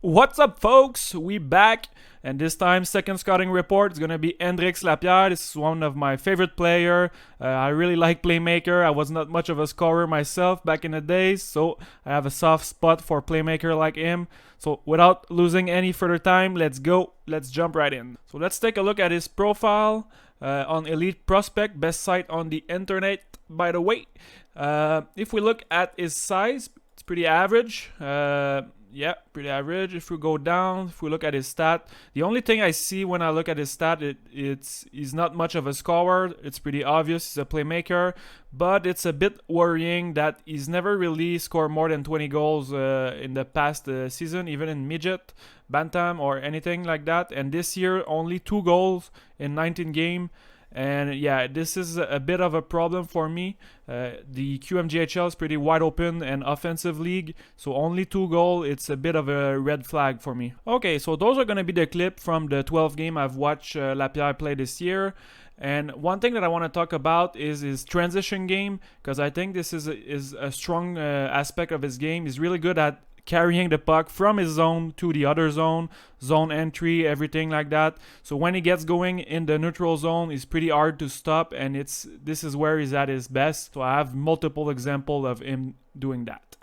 What's up, folks? We back, and this time second scouting report is gonna be Hendrix Lapierre. This is one of my favorite player. I really like playmaker. I was not much of a scorer myself back in the days, so I have a soft spot for playmaker like him. So without losing any further time, let's go. Let's jump right in. So let's take a look at his profile on Elite Prospect, best site on the internet, by the way. If we look at his size, it's pretty average. Yeah, pretty average. If we go down, if we look at his stat, the only thing I see when I look at his stat, he's not much of a scorer. It's pretty obvious he's a playmaker, but it's a bit worrying that he's never really scored more than 20 goals in the past season, even in midget, bantam, or anything like that. And this year, only 2 goals in 19 games. And yeah, this is a bit of a problem for me. The QMJHL is pretty wide open and offensive league, so only 2 goals, it's a bit of a red flag for me. Okay, so those are going to be the clip from the 12 game I've watched Lapierre play this year. And one thing that I want to talk about is his transition game, because I think this is a strong aspect of his game. He's really good at carrying the puck from his zone to the other zone entry, everything like that. So when he gets going in the neutral zone, it's pretty hard to stop, and this is where he's at his best. So I have multiple examples of him doing that.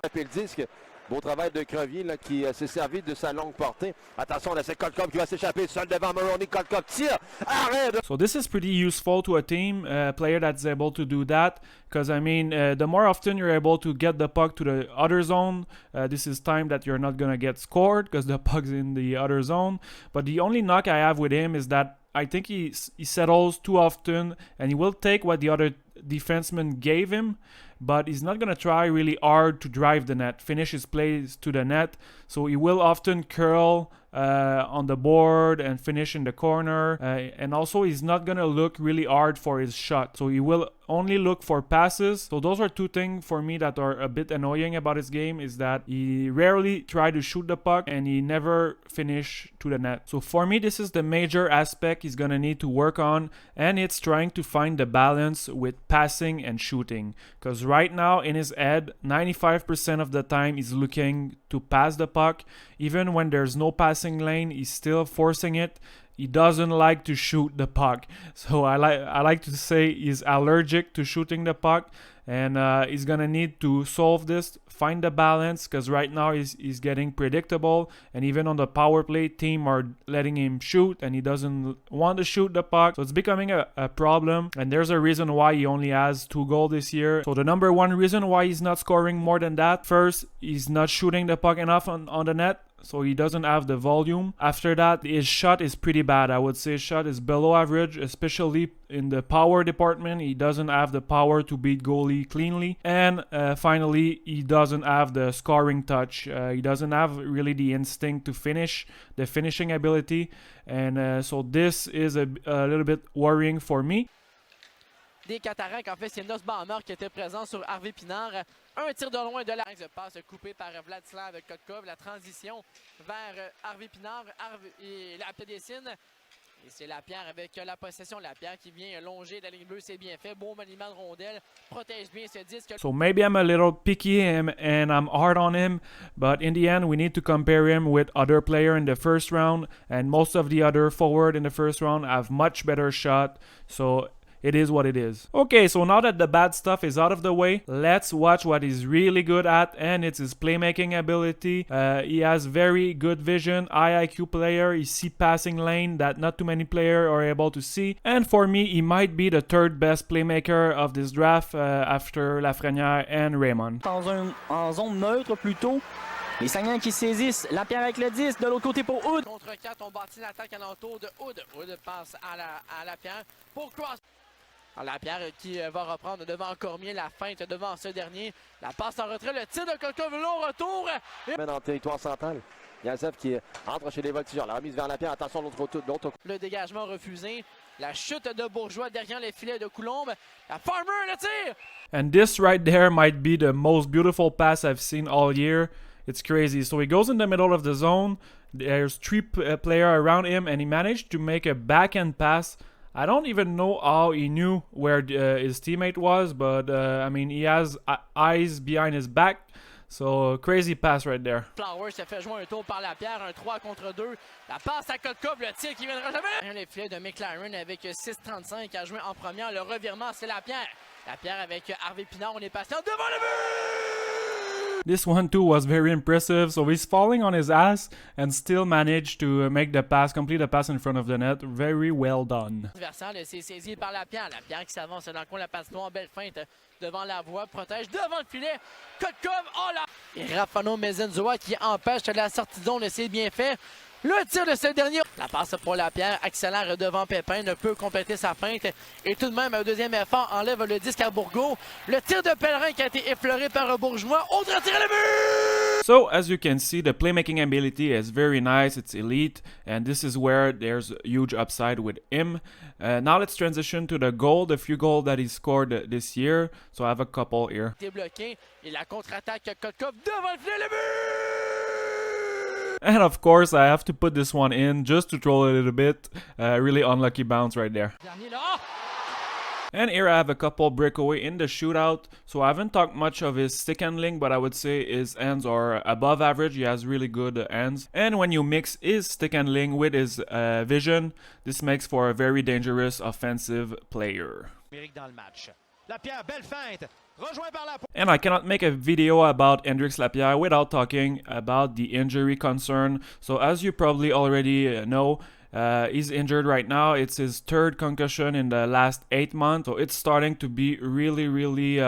Beau travail de Crevier là, qui s'est servi de sa longue portée. Attention, là, c'est Kolkov qui va s'échapper seul devant Maroney. Kolkov tire. Arrête! So this is pretty useful to a team, player that's able to do that. Because, I mean, the more often you're able to get the puck to the other zone, this is time that you're not going to get scored because the puck's in the other zone. But the only knock I have with him is that I think he settles too often, and he will take what the other defenseman gave him, but he's not going to try really hard to drive the net, finish his plays to the net. So he will often curl on the board and finish in the corner. And also he's not going to look really hard for his shot. So he will only look for passes. So those are 2 things for me that are a bit annoying about his game, is that he rarely try to shoot the puck and he never finish to the net. So for me, this is the major aspect he's going to need to work on, and it's trying to find the balance with passing and shooting. Because right now in his head, 95% of the time he's looking to pass the puck. Even when there's no passing lane, he's still forcing it. He doesn't like to shoot the puck. So I like to say he's allergic to shooting the puck, and he's gonna need to solve this, find the balance, because right now he's getting predictable, and even on the power play, team are letting him shoot and he doesn't want to shoot the puck. So it's becoming a problem, and there's a reason why he only has 2 goals this year. So the number 1 reason why he's not scoring more than that: first, he's not shooting the puck enough on the net, so he doesn't have the volume. After that, his shot is pretty bad. I would say his shot is below average, especially in the power department. He doesn't have the power to beat goalie cleanly. And finally, he doesn't have the scoring touch. He doesn't have really the instinct to finish, the finishing ability. And so this is a little bit worrying for me. Des cataractes, en fait, c'est Nos Baumer qui était présent sur Harvey Pinard. Un tir de loin de la passe coupé par Vladislav Kotkov. La transition vers Harvey Pinard. Et Lapierre dessine. Et c'est Lapierre avec la possession. Lapierre qui vient longer la ligne bleue, c'est bien fait. Beau maniement de rondelle, protège bien ce disque. So maybe I'm a little picky and I'm hard on him, but in the end we need to compare him with other player in the first round, and most of the other forward in the first round have much better shot. So it is what it is. Okay, so now that the bad stuff is out of the way, let's watch what he's really good at, and it's his playmaking ability. He has very good vision, high IQ player. He sees passing lane that not too many players are able to see. And for me, he might be the 3rd best playmaker of this draft after Lafrenière and Raymond. En zone neutre plutôt. Les Saguenayens qui saisissent. Lapierre avec le 10. De l'autre côté pour Hood. Contre 4, on bâtit l'attaque alentour de Hood. Hood passe à Lapierre pour Cross. Alors Lapierre qui va reprendre devant Cormier, la feinte devant ce dernier. La passe en retrait, le tir de Kolkov, long retour. Dans le territoire central. Yazov qui entre chez les voltigeurs. La remise vers Lapierre. Attention, l'autre côté. Le dégagement refusé. La chute de Bourgeois derrière les filets de Coulombe. La Farmer, le tir! And this right there might be the most beautiful pass I've seen all year. It's crazy. So he goes in the middle of the zone. There's 3 players around him, and he managed to make a backhand pass. I don't even know how he knew where his teammate was, but I mean, he has eyes behind his back. So crazy pass right there. Flowers se fait jouer un tour par Lapierre, un 3 contre 2. La passe à Kotkov, le tir qui viendra jamais. Les filets de McLaren avec 6,35 à jouer en première. Le revirement, c'est Lapierre. Lapierre avec Harvey Pinard, on est patient devant le but! This one too was very impressive. So he's falling on his ass and still managed to make the pass, complete the pass in front of the net. Very well done. Versant, c'est saisi par Lapierre. Lapierre qui s'avance dans le coin, la patinoire, belle feinte devant la voie, protège devant le filet. Kotkov, oh là! Et Rafano Mezenzoa qui empêche la sortie de zone, c'est bien fait. Le tir de ce dernier. La passe pour Lapierre, accélère devant Pépin, ne peut compléter sa feinte. Et tout de même, un deuxième effort enlève le disque à Bourgault. Le tir de Pellerin qui a été effleuré par un Bourgeois. Autre tir à le but! So as you can see, the playmaking ability is very nice. It's elite, and this is where there's a huge upside with him. Now let's transition to the few goals that he scored this year. So I have a couple here. Débloqué et la contre-attaque Kotkov devant le filet, le but! And of course, I have to put this one in just to troll a little bit. Really unlucky bounce right there. And here I have a couple breakaway in the shootout. So I haven't talked much of his stick handling, but I would say his hands are above average. He has really good hands. And when you mix his stick handling with his vision, this makes for a very dangerous offensive player. And I cannot make a video about Hendrix Lapierre without talking about the injury concern. So as you probably already know, he's injured right now. It's his third concussion in the last 8 months. So it's starting to be really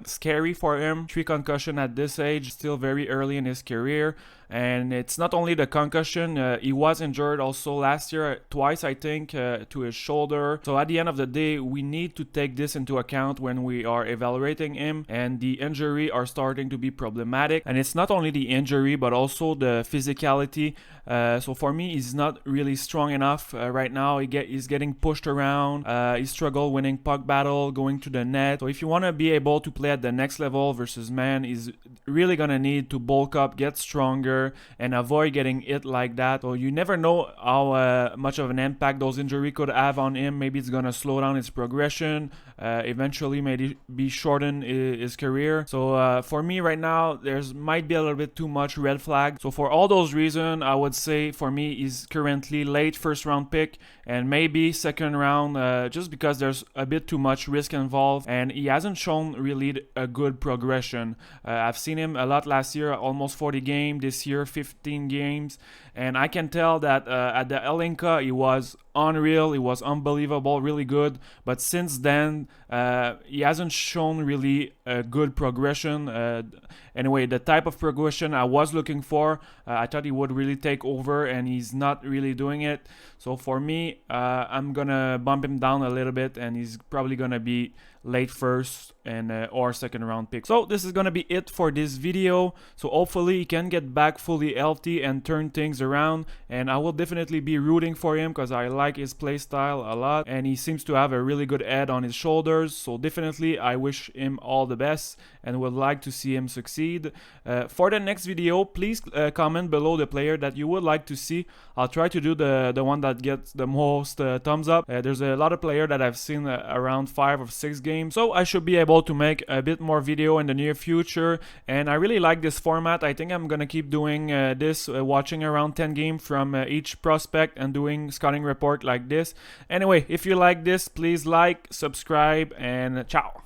scary for him. 3 concussions at this age, still very early in his career. And it's not only the concussion, he was injured also last year twice, I think, to his shoulder. So at the end of the day, we need to take this into account when we are evaluating him. And the injury are starting to be problematic. And it's not only the injury, but also the physicality. So for me, he's not really strong enough right now. He's getting pushed around. He struggled winning puck battle, going to the net. So if you want to be able to play at the next level versus man, he's really going to need to bulk up, get stronger, and avoid getting hit like that. So you never know how much of an impact those injuries could have on him. Maybe it's gonna slow down his progression, eventually maybe be shorten his career. So for me right now, there's might be a little bit too much red flag. So for all those reasons, I would say for me he's currently late first round pick and maybe second round, just because there's a bit too much risk involved and he hasn't shown really a good progression. I've seen him a lot last year, almost 40 games. This year 15 games, and I can tell that at the Elinka he was unreal, he was unbelievable, really good, but since then he hasn't shown really a good progression. Anyway, the type of progression I was looking for, I thought he would really take over and he's not really doing it. So for me, I'm gonna bump him down a little bit and he's probably gonna be late first and or second round pick. So this is gonna be it for this video. So hopefully he can get back fully healthy and turn things around, and I will definitely be rooting for him because I like his play style a lot and he seems to have a really good head on his shoulders. So definitely I wish him all the best and would like to see him succeed. For the next video, please comment below the player that you would like to see. I'll try to do the one that gets the most thumbs up. There's a lot of players that I've seen around 5 or 6 games, so I should be able to make a bit more video in the near future, and I really like this format. I think I'm gonna keep doing this, watching around 10 games from each prospect and doing scouting report like this. Anyway, if you like this, please like, subscribe, and ciao.